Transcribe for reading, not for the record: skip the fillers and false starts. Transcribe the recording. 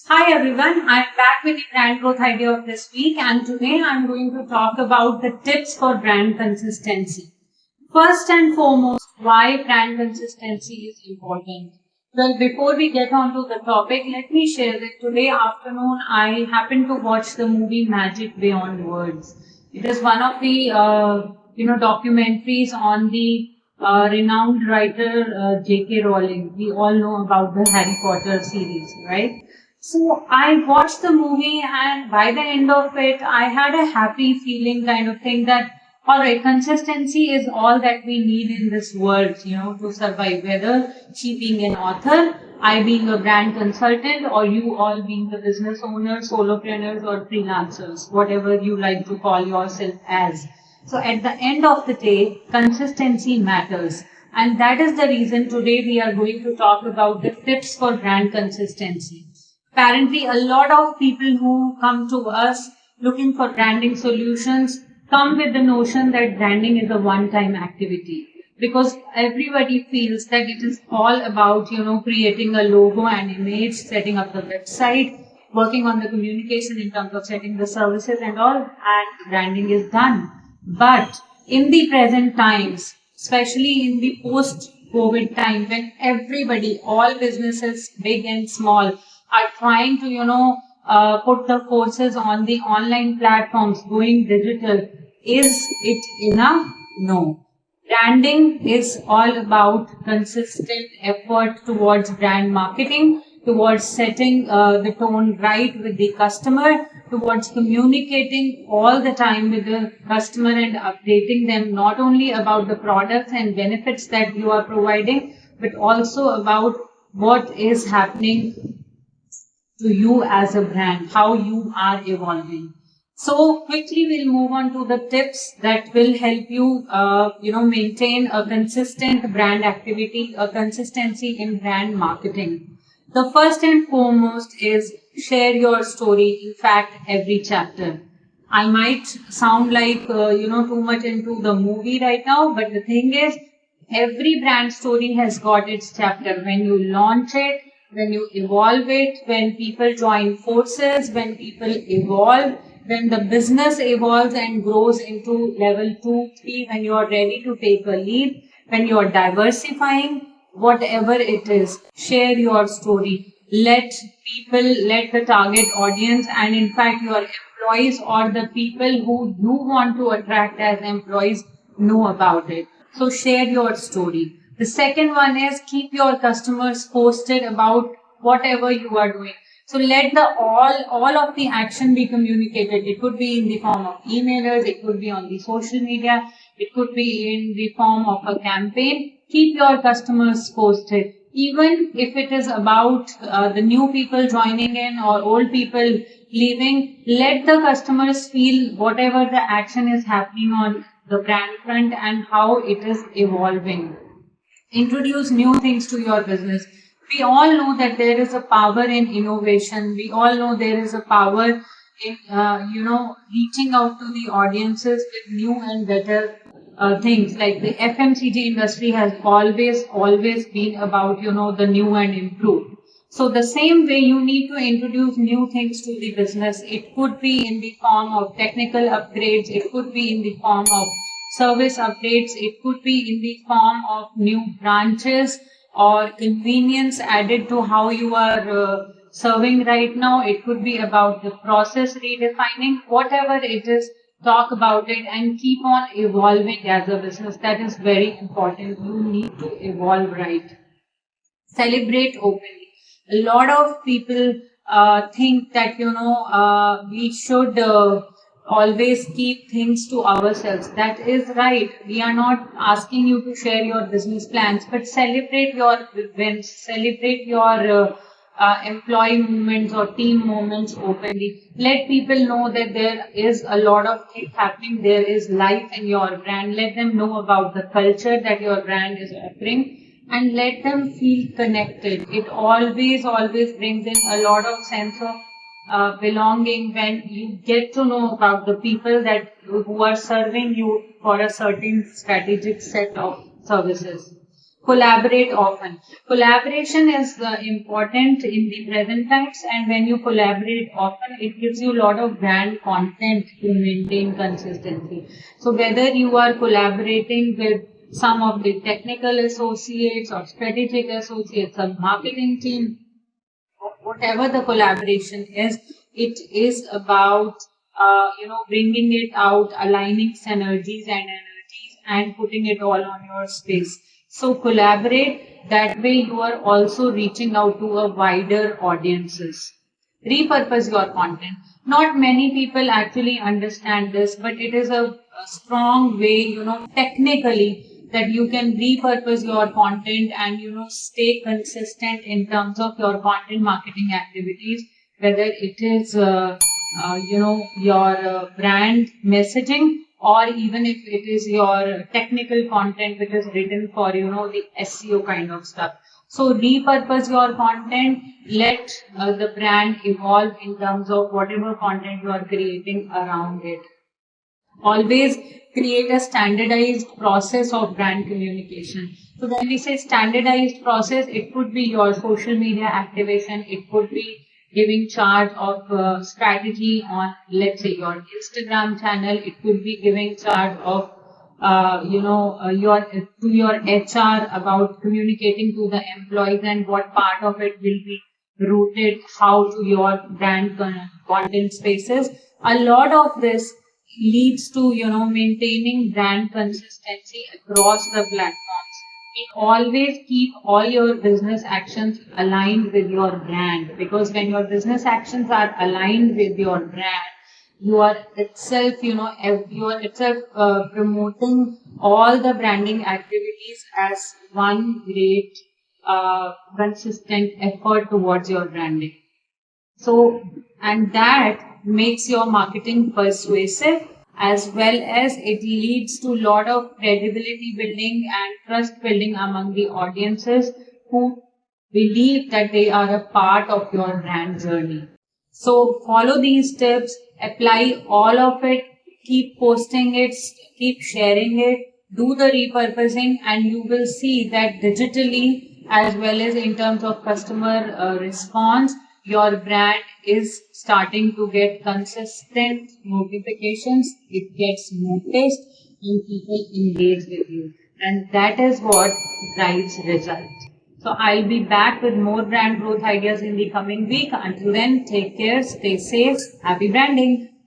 Hi everyone, I'm back with the brand growth idea of this week, and today I'm going to talk about the tips for brand consistency. First and foremost, why brand consistency is important. Well, before we get on to the topic, let me share that today afternoon I happened to watch the movie Magic Beyond Words. It is one of the documentaries on the renowned writer J.K. Rowling. We all know about the Harry Potter series, right? So I watched the movie, and by the end of it, I had a happy feeling kind of thing that, all right, consistency is all that we need in this world, to survive. Whether she being an author, I being a brand consultant, or you all being the business owners, solopreneurs, or freelancers, whatever you like to call yourself as. So at the end of the day, consistency matters. And that is the reason today we are going to talk about the tips for brand consistency. Apparently, a lot of people who come to us looking for branding solutions come with the notion that branding is a one-time activity because everybody feels that it is all about, creating a logo and image, setting up the website, working on the communication in terms of setting the services and all, and branding is done. But in the present times, especially in the post-COVID time, when everybody, all businesses, big and small, are trying to, put the courses on the online platforms, going digital. Is it enough? No. Branding is all about consistent effort towards brand marketing, towards setting the tone right with the customer, towards communicating all the time with the customer and updating them not only about the products and benefits that you are providing, but also about what is happening to you as a brand, how you are evolving. So quickly we'll move on to the tips that will help you, maintain a consistent brand activity, a consistency in brand marketing. The first and foremost is share your story. In fact, every chapter. I might sound like, too much into the movie right now, but the thing is, every brand story has got its chapter. When you launch it, when you evolve it, when people join forces, when people evolve, when the business evolves and grows into level 2, 3, when you are ready to take a leap, when you are diversifying, whatever it is, share your story. Let people, let the target audience, and in fact, your employees or the people who you want to attract as employees know about it. So share your story. The second one is keep your customers posted about whatever you are doing. So let the all of the action be communicated. It could be in the form of emailers, it could be on the social media, it could be in the form of a campaign. Keep your customers posted. Even if it is about the new people joining in or old people leaving, let the customers feel whatever the action is happening on the brand front and how it is evolving. Introduce new things to your business. We all know that there is a power in innovation. We all know there is a power in, reaching out to the audiences with new and better things. Like the FMCG industry has always been about, the new and improved. So the same way you need to introduce new things to the business. It could be in the form of technical upgrades. It could be in the form of service updates. It could be in the form of new branches or convenience added to how you are serving right now. It could be about the process redefining, whatever it is, talk about it and keep on evolving as a business. That is very important. You need to evolve right. Celebrate openly. A lot of people think that, we should always keep things to ourselves. That is right. We are not asking you to share your business plans, but celebrate your wins, celebrate your employee movements or team moments openly. Let people know that there is a lot of things happening. There is life in your brand. Let them know about the culture that your brand is offering and let them feel connected. It always brings in a lot of sense of belonging when you get to know about the people that who are serving you for a certain strategic set of services. Collaborate often. Collaboration is important in the present times, and when you collaborate often, it gives you a lot of brand content to maintain consistency. So whether you are collaborating with some of the technical associates or strategic associates or marketing team, whatever the collaboration is, it is about bringing it out, aligning synergies and energies, and putting it all on your space. So collaborate. That way, you are also reaching out to a wider audiences. Repurpose your content. Not many people actually understand this, but it is a strong way, technically, that you can repurpose your content and, stay consistent in terms of your content marketing activities, whether it is, your brand messaging, or even if it is your technical content which is written for, the SEO kind of stuff. So repurpose your content, let the brand evolve in terms of whatever content you are creating around it. Always create a standardized process of brand communication. So when we say standardized process, it could be your social media activation, it could be giving charge of strategy on, let's say, your Instagram channel, it could be giving charge of your HR about communicating to the employees, and what part of it will be rooted how to your brand content spaces. A lot of this leads to, maintaining brand consistency across the platforms. Always keep all your business actions aligned with your brand, because when your business actions are aligned with your brand, you are itself, promoting all the branding activities as one great, consistent effort towards your branding. So, and that makes your marketing persuasive, as well as it leads to a lot of credibility building and trust building among the audiences who believe that they are a part of your brand journey. So follow these tips, apply all of it, keep posting it, keep sharing it, do the repurposing, and you will see that digitally as well as in terms of customer response, your brand is starting to get consistent notifications, it gets noticed, and people engage with you. And that is what drives results. So I'll be back with more brand growth ideas in the coming week. Until then, take care, stay safe, happy branding.